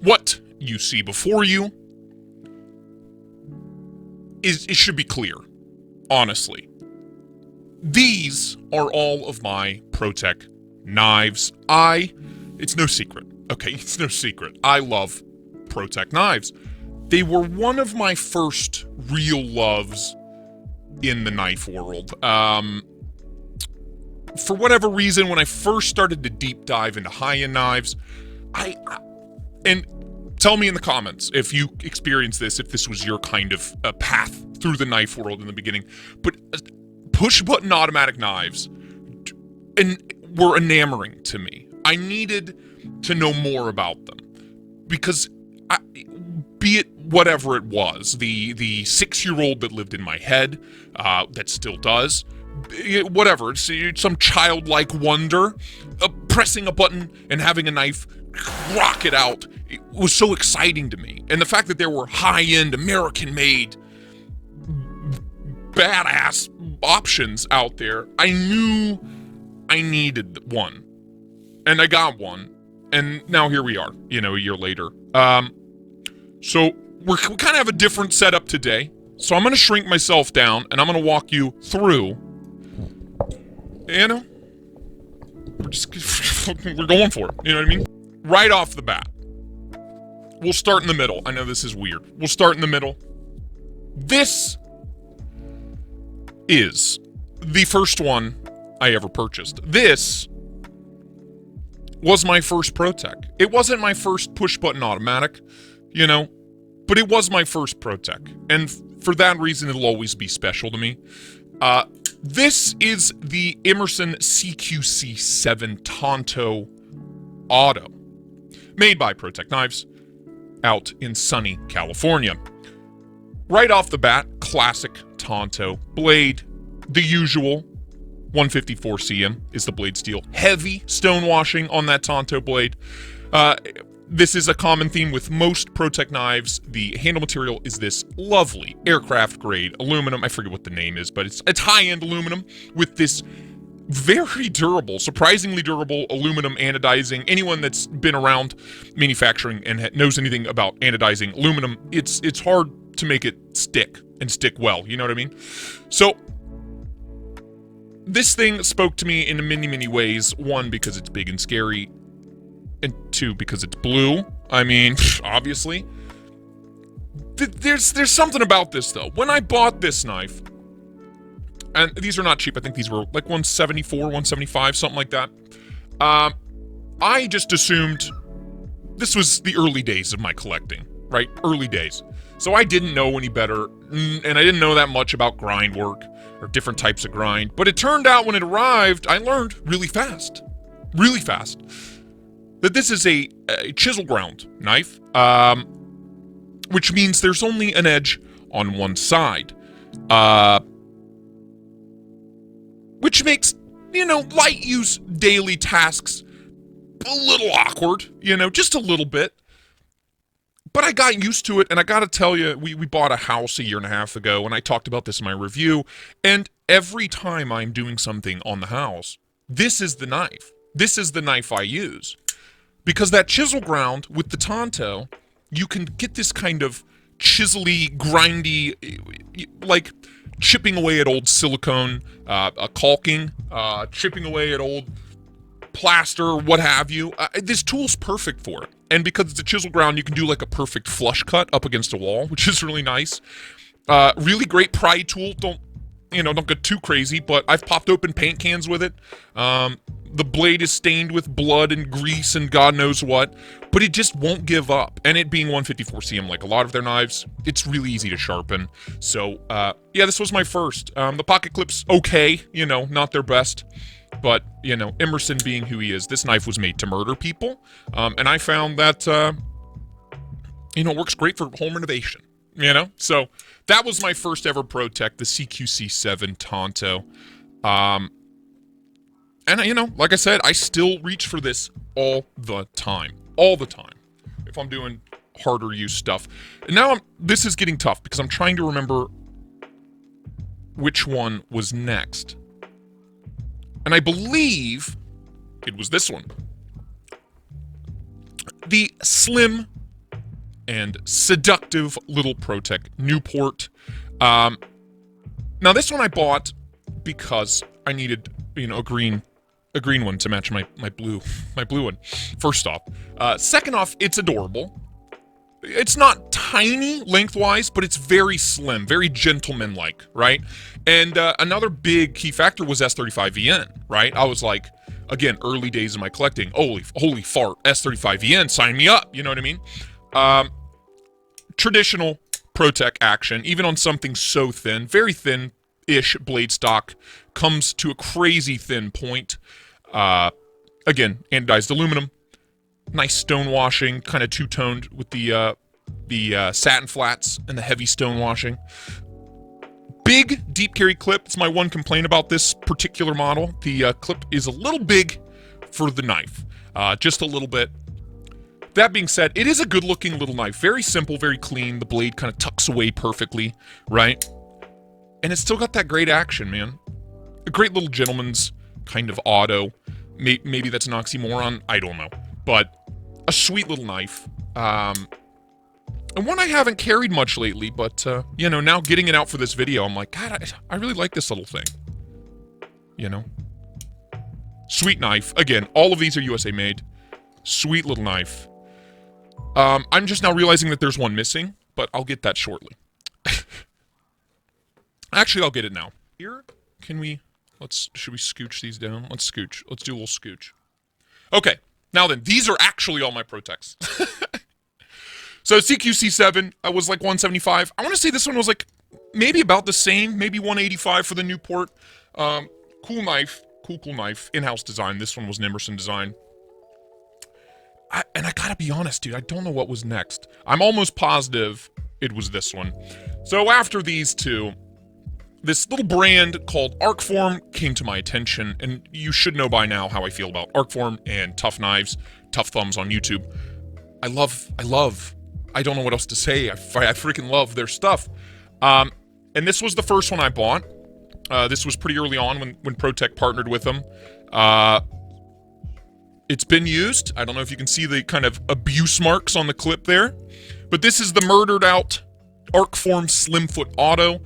what you see before you it should be clear, honestly. These are all of my Protech knives. It's no secret. Okay, it's no secret. I love Protech knives. They were one of my first real loves in the knife world. For whatever reason, when I first started to deep dive into high-end knives, and tell me in the comments if you experienced this, if this was your kind of path through the knife world in the beginning, but push-button automatic knives were enamoring to me. I needed to know more about them because, be it whatever it was, the 6-year-old that lived in my head, that still does, whatever, it's some childlike wonder, pressing a button and having a knife rocket out, it was so exciting to me. And the fact that there were high-end, American-made, badass options out there, I knew I needed one. And I got one. And now here we are, a year later. So we kind of have a different setup today. So I'm going to shrink myself down, and I'm going to walk you through. We're going for it. You know what I mean? Right off the bat. We'll start in the middle. I know this is weird. We'll start in the middle. This is the first one I ever purchased. This was my first Protech. It wasn't my first push-button automatic, but it was my first Protech. And for that reason, it'll always be special to me. This is the Emerson CQC7 Auto, made by Protech Knives, out in sunny California. Right off the bat, classic Tonto blade, the usual 154 cm is the blade steel. Heavy stone washing on that Tonto blade. This is a common theme with most Protech knives. The handle material is this lovely aircraft grade aluminum. I forget what the name is, but it's high-end aluminum with this very durable, surprisingly durable aluminum anodizing. Anyone that's been around manufacturing and knows anything about anodizing aluminum, it's hard to make it stick and stick well. You know what I mean? So this thing spoke to me in many, many ways. One, because it's big and scary. And two, because it's blue. I mean, obviously. There's something about this, though. When I bought this knife, and these are not cheap. I think these were like 174, 175, something like that. I just assumed this was the early days of my collecting, right? Early days. So I didn't know any better, and I didn't know that much about grind work or different types of grind. But it turned out when it arrived, I learned really fast, that this is a chisel ground knife, which means there's only an edge on one side, which makes, light use daily tasks a little awkward, just a little bit. But I got used to it, and I gotta tell you, we bought a house a year and a half ago, and I talked about this in my review, and every time I'm doing something on the house, this is the knife. This is the knife I use. Because that chisel ground with the Tonto, you can get this kind of chisely, grindy, like chipping away at old silicone, caulking, chipping away at old plaster, what have you. This tool's perfect for it. And because it's a chisel ground, you can do like a perfect flush cut up against a wall, which is really nice. Really great pry tool. Don't get too crazy, but I've popped open paint cans with it. The blade is stained with blood and grease and God knows what, but it just won't give up. And it being 154 cm, like a lot of their knives, it's really easy to sharpen. So, yeah, this was my first. The pocket clip's okay, not their best. But, Emerson being who he is, this knife was made to murder people. And I found that, it works great for home renovation, So, that was my first ever Protech, the CQC7 Tonto. And, like I said, I still reach for this all the time. All the time. If I'm doing harder use stuff. And now this is getting tough because I'm trying to remember which one was next. And I believe it was this one. The Slim and seductive little Protech Newport. Now this one I bought because I needed, you know, a green one to match my blue one. First off, second off, it's adorable. It's not tiny lengthwise, but it's very slim, very gentleman-like, right? And another big key factor was S35VN, right? I was like, again, early days of my collecting, holy fart, S35VN, sign me up, you know what I mean? Traditional Protech action, even on something so thin, very thin-ish blade stock, comes to a crazy thin point. Again, anodized aluminum, nice stone washing, kind of two-toned with the satin flats and the heavy stone washing. Big deep carry clip. It's my one complaint about this particular model. The clip is a little big for the knife, just a little bit. That being said, it is a good-looking little knife. Very simple, very clean. The blade kind of tucks away perfectly, right? And it's still got that great action, man. A great little gentleman's kind of auto. Maybe that's an oxymoron. I don't know. But a sweet little knife. And one I haven't carried much lately, but, you know, now getting it out for this video, I'm like, God, I really like this little thing. You know? Sweet knife. Again, all of these are USA made. Sweet little knife. I'm just now realizing that there's one missing, but I'll get that shortly. Actually, I'll get it now. Here, can we... should we scooch these down? Let's scooch. Let's do a little scooch. Okay, now then, these are actually all my Protechs. So CQC7 was like 175. I want to say this one was like maybe about the same, maybe 185 for the Newport. Cool knife, cool knife, in-house design. This one was an Emerson design. And I gotta be honest, dude, I don't know what was next. I'm almost positive it was this one. So after these two, this little brand called Arcform came to my attention, and you should know by now how I feel about Arcform and tough knives, tough thumbs on YouTube. I don't know what else to say. I freaking love their stuff. And this was the first one I bought. This was pretty early on when Protech partnered with them. It's been used. I don't know if you can see the kind of abuse marks on the clip there. But this is the murdered out Arcform Slimfoot Auto.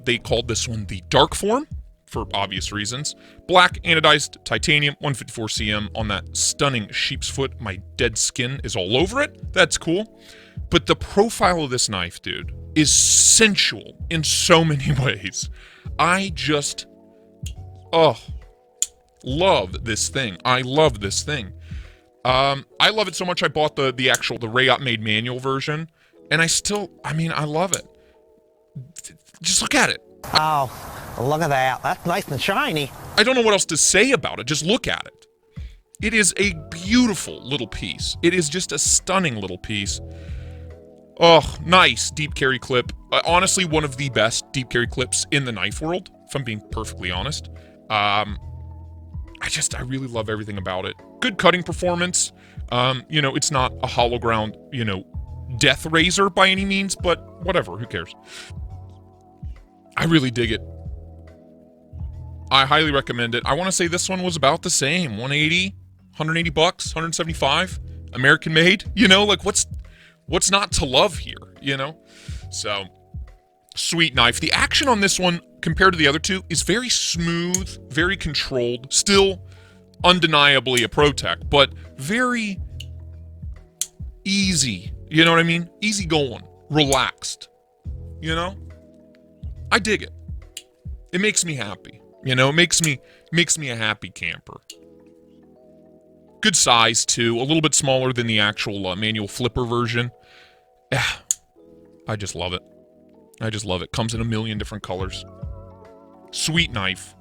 They called this one the Dark Form, for obvious reasons. Black anodized titanium, 154 cm on that stunning sheep's foot. My dead skin is all over it. That's cool. But the profile of this knife, dude, is sensual in so many ways. I just, love this thing. I love this thing. I love it so much I bought the Rayot made manual version. And I love it. Just look at it. Oh, look at that. That's nice and shiny. I don't know what else to say about it. Just look at it. It is a beautiful little piece. It is just a stunning little piece. Oh, nice deep carry clip. Honestly, one of the best deep carry clips in the knife world, if I'm being perfectly honest. I really love everything about it. Good cutting performance. You know, it's not a hollow ground, you know, death razor by any means, but whatever, who cares? I really dig it. I highly recommend it. I want to say this one was about the same, 180, 180 bucks, 175, American made. You know, like what's not to love here, you know? So, sweet knife. The action on this one, compared to the other two, is very smooth, very controlled, still undeniably a Protech, but very easy. You know what I mean? Easy going, relaxed, you know? I dig it. It makes me happy. You know, it makes me a happy camper. Good size, too. A little bit smaller than the actual manual flipper version. Yeah, I just love it. I just love it. Comes in a million different colors. Sweet knife.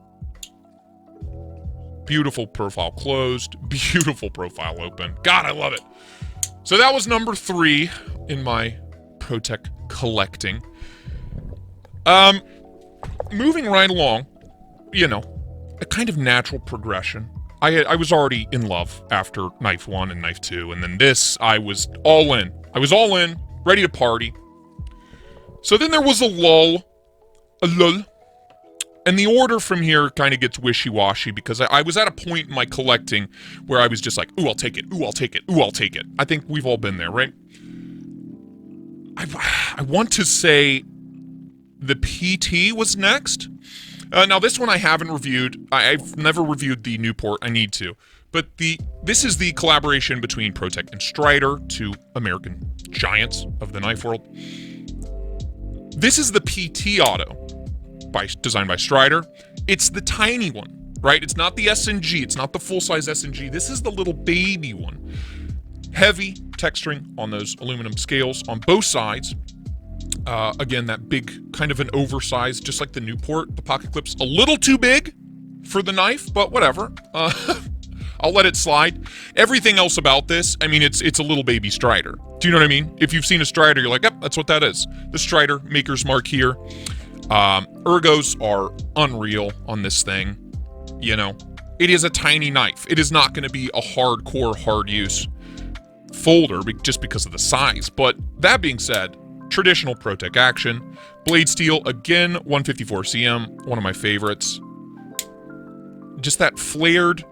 Beautiful profile closed. Beautiful profile open. God, I love it. So that was number 3 in my Protech collecting. Moving right along, you know, a kind of natural progression. I was already in love after Knife 1 and Knife 2, and then this, I was all in. I was all in, ready to party. So then there was a lull, and the order from here kind of gets wishy-washy because I was at a point in my collecting where I was just like, ooh, I'll take it, ooh, I'll take it, ooh, I'll take it. I think we've all been there, right? I want to say the PT was next. Now this one I haven't reviewed. I've never reviewed the Newport. I need to. But this is the collaboration between Protech and Strider, two American giants of the knife world. This is the PT Auto, designed by Strider. It's the tiny one, right? It's not the SNG. It's not the full-size SNG. This is the little baby one. Heavy texturing on those aluminum scales on both sides. Again, that big, kind of an oversized, just like the Newport, the pocket clip's a little too big for the knife, but whatever. I'll let it slide. Everything else about this, I mean, it's a little baby Strider. Do you know what I mean? If you've seen a Strider, you're like, yep, that's what that is. The Strider, maker's mark here. Ergos are unreal on this thing. You know, it is a tiny knife. It is not going to be a hardcore, hard use folder just because of the size. But that being said, traditional Protech action. Blade steel, again, 154 cm, one of my favorites. Just that flared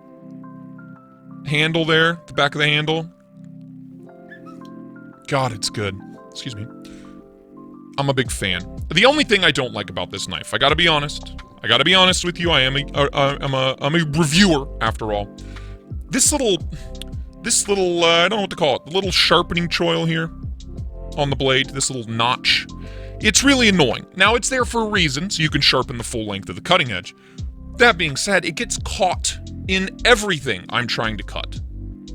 handle there, the back of the handle. God, it's good. Excuse me. I'm a big fan. The only thing I don't like about this knife, I gotta be honest. I gotta be honest with you. I'm a reviewer after all. This little, I don't know what to call it. The little sharpening choil here on the blade. This little notch. It's really annoying. Now it's there for a reason, so you can sharpen the full length of the cutting edge. That being said, it gets caught in everything I'm trying to cut.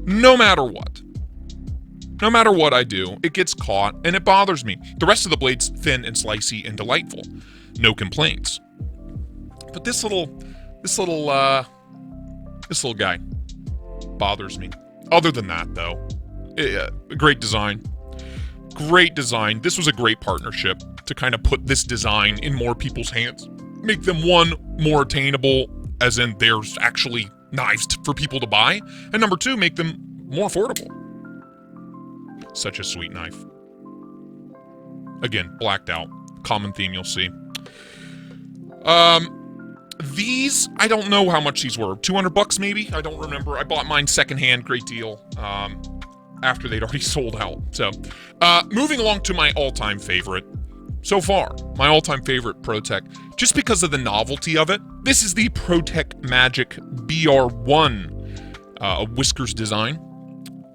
No matter what. No matter what I do, it gets caught, and it bothers me. The rest of the blade's thin and slicey and delightful. No complaints. But this little guy bothers me. Other than that, though, great design. Great design. This was a great partnership to kind of put this design in more people's hands. Make them, one, more attainable, as in there's actually knives for people to buy, and number two, make them more affordable. Such a sweet knife. Again, blacked out. Common theme you'll see. These, I don't know how much these were. 200 bucks maybe? I don't remember. I bought mine secondhand, great deal, after they'd already sold out. So, moving along to my all-time favorite. So far, my all-time favorite Protech, just because of the novelty of it. This is the Protech Magic BR1, a whiskers design.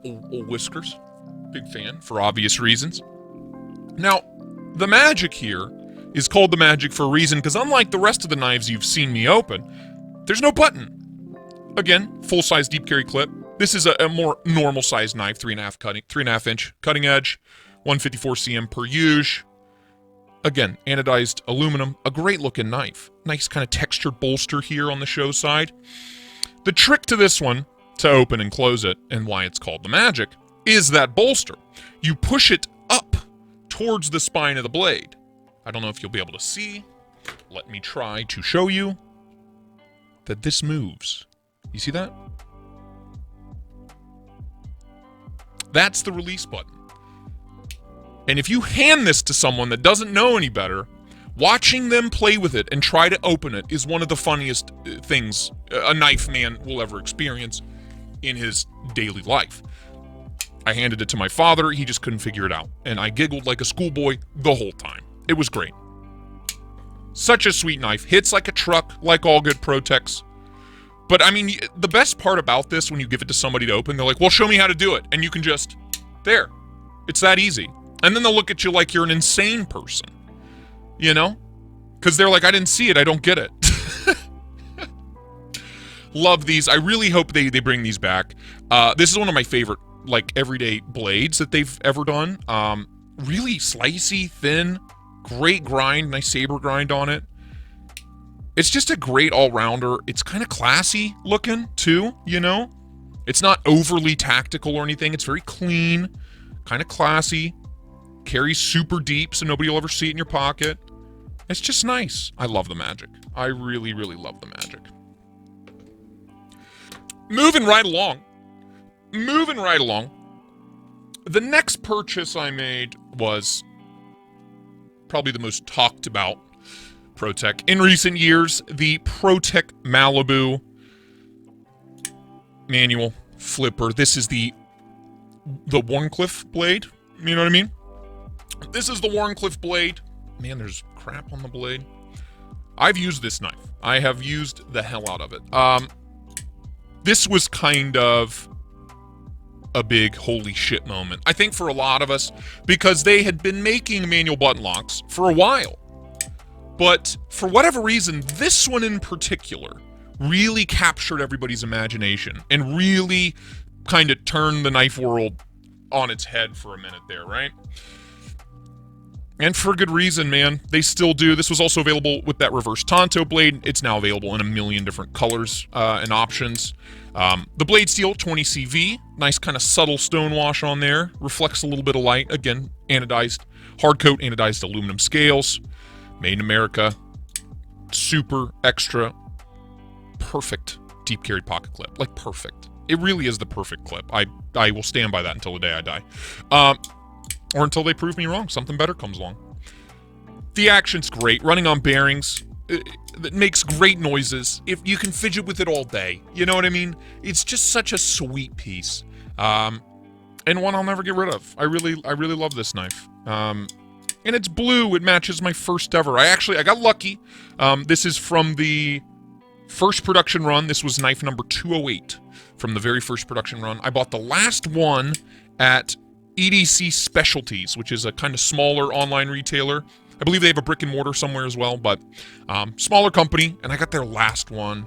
Old whiskers. Big fan, for obvious reasons. Now, the Magic here is called the Magic for a reason, because unlike the rest of the knives you've seen me open, there's no button. Again, full-size deep carry clip. This is a more normal-sized knife, 3.5 inch cutting edge, 154 cm per use. Again, anodized aluminum, a great-looking knife. Nice kind of textured bolster here on the show side. The trick to this one, to open and close it, and why it's called the Magic, is that bolster. You push it up towards the spine of the blade. I don't know if you'll be able to see. Let me try to show you that this moves. You see that? That's the release button. And if you hand this to someone that doesn't know any better, watching them play with it and try to open it is one of the funniest things a knife man will ever experience in his daily life. I handed it to my father, he just couldn't figure it out. And I giggled like a schoolboy the whole time. It was great. Such a sweet knife. Hits like a truck, like all good Protechs. But I mean, the best part about this, when you give it to somebody to open, they're like, well, show me how to do it. And you can just, there. It's that easy. And then they'll look at you like you're an insane person. You know? Because they're like, I didn't see it, I don't get it. Love these. I really hope they bring these back. This is one of my favorite, like, everyday blades that they've ever done. Really slicey, thin, great grind, nice saber grind on it. It's just a great all-rounder. It's kind of classy looking, too, you know? It's not overly tactical or anything. It's very clean, kind of classy. Carries super deep, so nobody will ever see it in your pocket. It's just nice. I love the Magic. I really, really love the Magic. Moving right along. The next purchase I made was probably the most talked about Protech in recent years, the Protech Malibu manual flipper. This is the Warncliffe blade, you know what I mean? This is the Warncliffe blade. Man, there's crap on the blade. I've used this knife. I have used the hell out of it. This was kind of a big holy shit moment, I think, for a lot of us, because they had been making manual button locks for a while. But for whatever reason, this one in particular really captured everybody's imagination and really kind of turned the knife world on its head for a minute there, right? And for good reason, man. They still do. This was also available with that reverse Tonto blade. It's now available in a million different colors and options. The blade steel, 20CV. Nice kind of subtle stonewash on there. Reflects a little bit of light. Again, anodized, hard coat anodized aluminum scales. Made in America. Super extra perfect deep carry pocket clip. Like, perfect. It really is the perfect clip. I will stand by that until the day I die. Or until they prove me wrong. Something better comes along. The action's great. Running on bearings. It makes great noises. If you can fidget with it all day. You know what I mean? It's just such a sweet piece. And one I'll never get rid of. I really love this knife. And it's blue. It matches my first ever. I got lucky. This is from the first production run. This was knife number 208 from the very first production run. I bought the last one at EDC Specialties, which is a kind of smaller online retailer. I believe they have a brick and mortar somewhere as well, but smaller company, and I got their last one.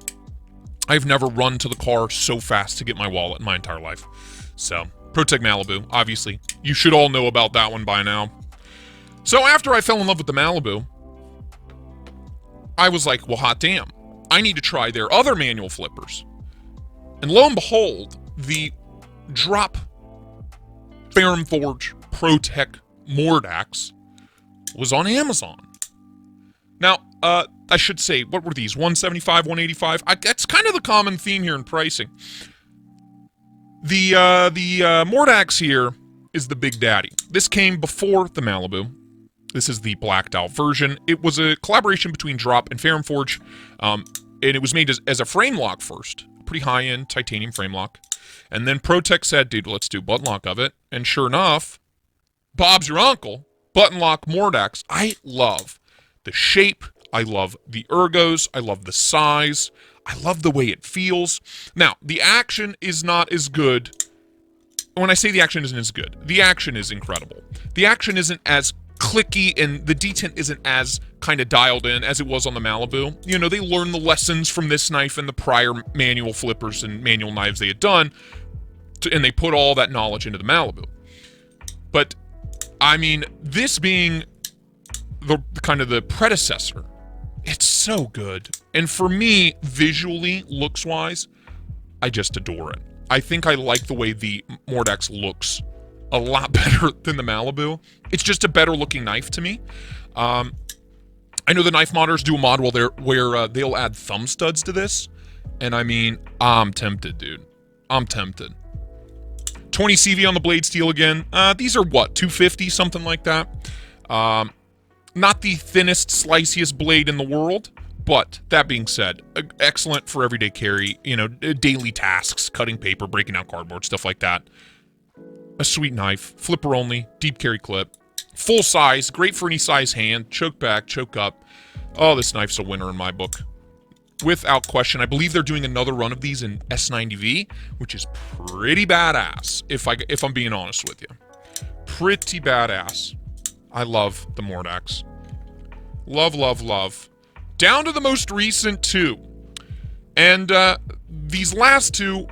I've never run to the car so fast to get my wallet in my entire life. So, Protech Malibu, obviously. You should all know about that one by now. So after I fell in love with the Malibu, I was like, well, hot damn. I need to try their other manual flippers. And lo and behold, the drop Ferrum Forge Protech Mordax was on Amazon. Now, I should say, what were these? $175, $185? That's kind of the common theme here in pricing. The Mordax here is the big daddy. This came before the Malibu. This is the blacked out version. It was a collaboration between Drop and Ferrum Forge, and it was made as a frame lock first. Pretty high-end titanium frame lock. And then Protech said, dude, let's do button lock of it. And sure enough, Bob's your uncle, button lock Mordax. I love the shape. I love the ergos. I love the size. I love the way it feels. Now, the action is not as good. When I say the action isn't as good, the action is incredible. The action isn't as clicky, and the detent isn't as kind of dialed in as it was on the Malibu. You know, they learned the lessons from this knife and the prior manual flippers and manual knives they had done, and they put all that knowledge into the Malibu. But, I mean, this being the kind of the predecessor, it's so good. And for me, visually, looks-wise, I just adore it. I think I like the way the Mordax looks a lot better than the Malibu. It's just a better looking knife to me. I know the knife modders do a mod where they'll add thumb studs to this, and I mean, I'm tempted, dude. I'm tempted. 20 CV on the blade steel again. These are what, 250, something like that. Not the thinnest, sliciest blade in the world, but that being said, excellent for everyday carry. You know, daily tasks, cutting paper, breaking out cardboard, stuff like that. A sweet knife, flipper only, deep carry clip, full size, great for any size hand, choke back, choke up. Oh, this knife's a winner in my book. Without question. I believe they're doing another run of these in S90V, which is pretty badass, if I'm being honest with you. Pretty badass. I love the Mordax. Love, love, love. Down to the most recent two. And these last two,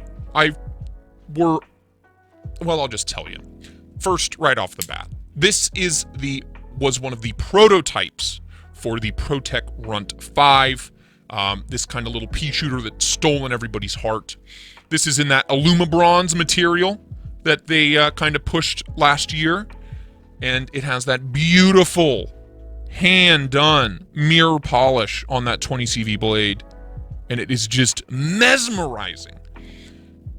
well, I'll just tell you. First, right off the bat, this was one of the prototypes for the Protech Runt 5. This kind of little pea shooter that's stolen everybody's heart. This is in that Alumabronze material that they kind of pushed last year. And it has that beautiful hand-done mirror polish on that 20 CV blade. And it is just mesmerizing.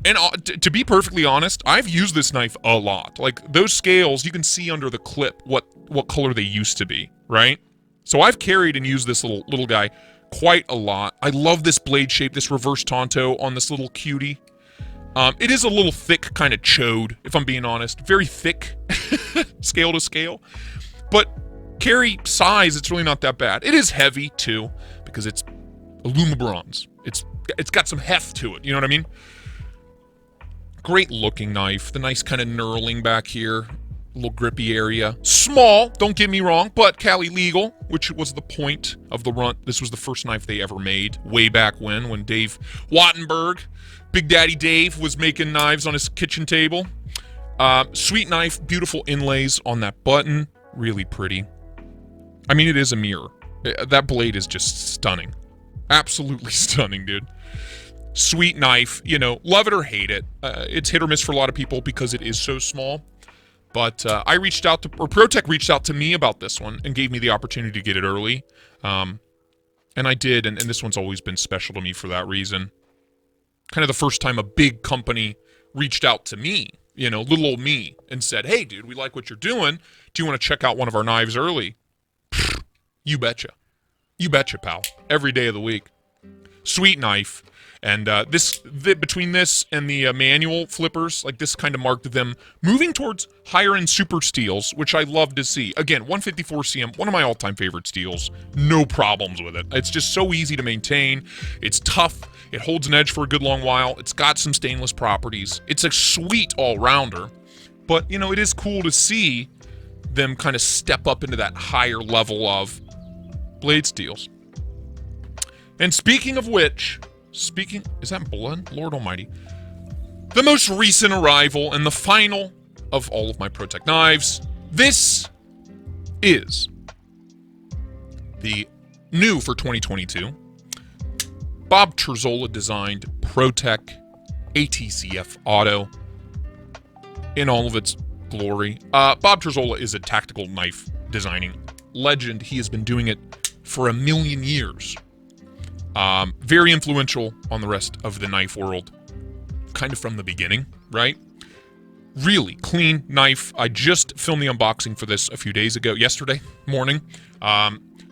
And to be perfectly honest, I've used this knife a lot. Like, those scales, you can see under the clip what color they used to be, right? So I've carried and used this little guy quite a lot. I love this blade shape, this reverse Tonto on this little cutie. It is a little thick, kind of chode, if I'm being honest. Very thick, scale to scale. But carry size, it's really not that bad. It is heavy, too, because it's alumibronze. It's got some heft to it, you know what I mean? Great looking knife. The nice kind of knurling back here. Little grippy area. Small, don't get me wrong, but Cali legal, which was the point of the Runt. This was the first knife they ever made, way back when Dave Wattenberg, Big Daddy Dave, was making knives on his kitchen table. Sweet knife, beautiful inlays on that button. Really pretty. I mean, it is a mirror. That blade is just stunning. Absolutely stunning, dude. Sweet knife, you know, love it or hate it. It's hit or miss for a lot of people because it is so small. But I reached out to, or Protech reached out to me about this one and gave me the opportunity to get it early. And I did, and this one's always been special to me for that reason. Kind of the first time a big company reached out to me, you know, little old me, and said, hey, dude, we like what you're doing. Do you want to check out one of our knives early? You betcha. You betcha, pal. Every day of the week. Sweet knife. And between this and the manual flippers, like this kind of marked them moving towards higher-end super steels, which I love to see. Again, 154 CM, one of my all-time favorite steels. No problems with it. It's just so easy to maintain. It's tough. It holds an edge for a good long while. It's got some stainless properties. It's a sweet all-rounder. But, you know, it is cool to see them kind of step up into that higher level of blade steels. And speaking of which... is that blood? Lord Almighty. The most recent arrival and the final of all of my Protech knives. This is the new for 2022 Bob Terzola designed Protech ATCF Auto in all of its glory. Bob Terzola is a tactical knife designing legend. He has been doing it for 1,000,000 years. Very influential on the rest of the knife world, kind of from the beginning, right? Really clean knife. I just filmed the unboxing for this a few days ago, yesterday morning.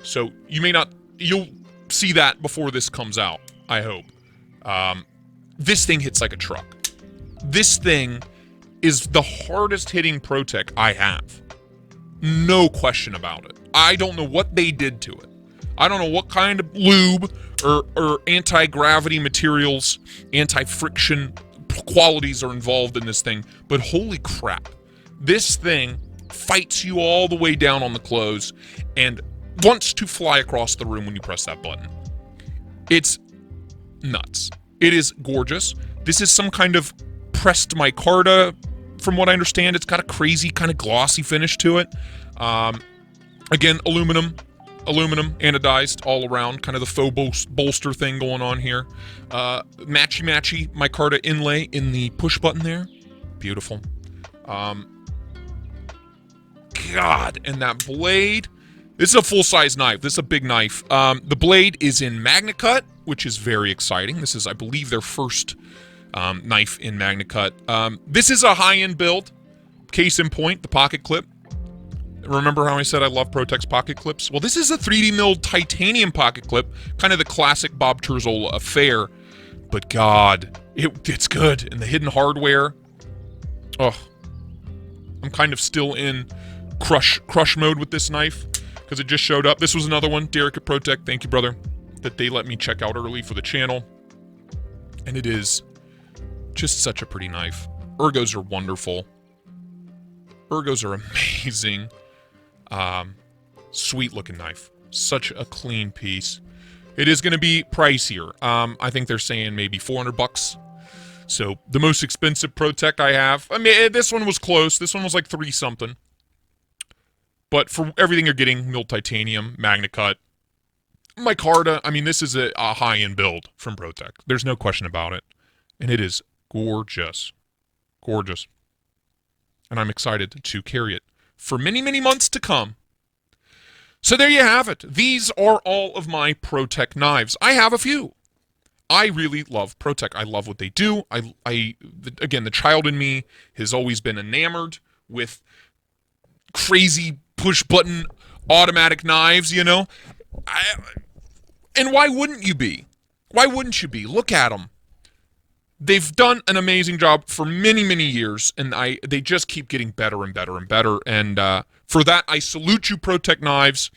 So you'll see that before this comes out, I hope. This thing hits like a truck. This thing is the hardest hitting Protech I have. No question about it. I don't know what they did to it. I don't know what kind of lube or anti-gravity materials, anti-friction qualities are involved in this thing, but holy crap. This thing fights you all the way down on the close and wants to fly across the room when you press that button. It's nuts. It is gorgeous. This is some kind of pressed micarta, from what I understand. It's got a crazy kind of glossy finish to it. Again, aluminum anodized all around, kind of the faux bolster thing going on here. Matchy micarta inlay in the push button there. Beautiful. God, and that blade. This is a full-size knife. This is a big knife. The blade is in MagnaCut, which is very exciting. This is, I believe, their first knife in MagnaCut. This is a high-end build. Case in point, the pocket clip. Remember how I said I love Protech's pocket clips? Well, this is a 3D milled titanium pocket clip, kind of the classic Bob Terzola affair. But God, it's good. And the hidden hardware. Oh, I'm kind of still in crush mode with this knife because it just showed up. This was another one, Derek at Protech. Thank you, brother, that they let me check out early for the channel. And it is just such a pretty knife. Ergos are wonderful. Ergos are amazing. Sweet looking knife. Such a clean piece. It is going to be pricier. I think they're saying maybe $400. So the most expensive Protech I have. I mean, this one was close. This one was like 3 something. But for everything you're getting, milled titanium, MagnaCut, micarta. I mean, this is a high-end build from Protech. There's no question about it. And it is gorgeous. Gorgeous. And I'm excited to carry it for many, many months to come. So there you have it. These are all of my Protech knives. I have a few. I really love Protech. I love what they do. Again, the child in me has always been enamored with crazy push-button automatic knives, you know? And why wouldn't you be? Why wouldn't you be? Look at them. They've done an amazing job for many, many years, and they just keep getting better and better and better. And For that, I salute you, Protech Knives.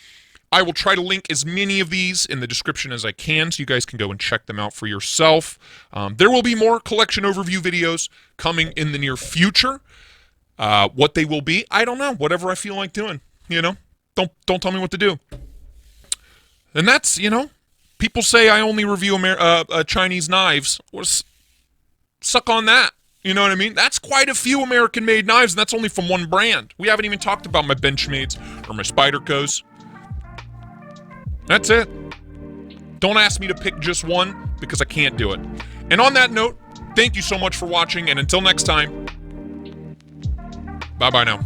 I will try to link as many of these in the description as I can so you guys can go and check them out for yourself. There will be more collection overview videos coming in the near future. What they will be, I don't know. Whatever I feel like doing, you know? Don't tell me what to do. And that's, you know, people say I only review Chinese knives. Well, suck on that. You know what I mean? That's quite a few American-made knives, and that's only from one brand. We haven't even talked about my Benchmades or my Spydercos. That's it. Don't ask me to pick just one, because I can't do it. And on that note, thank you so much for watching, and until next time, bye-bye now.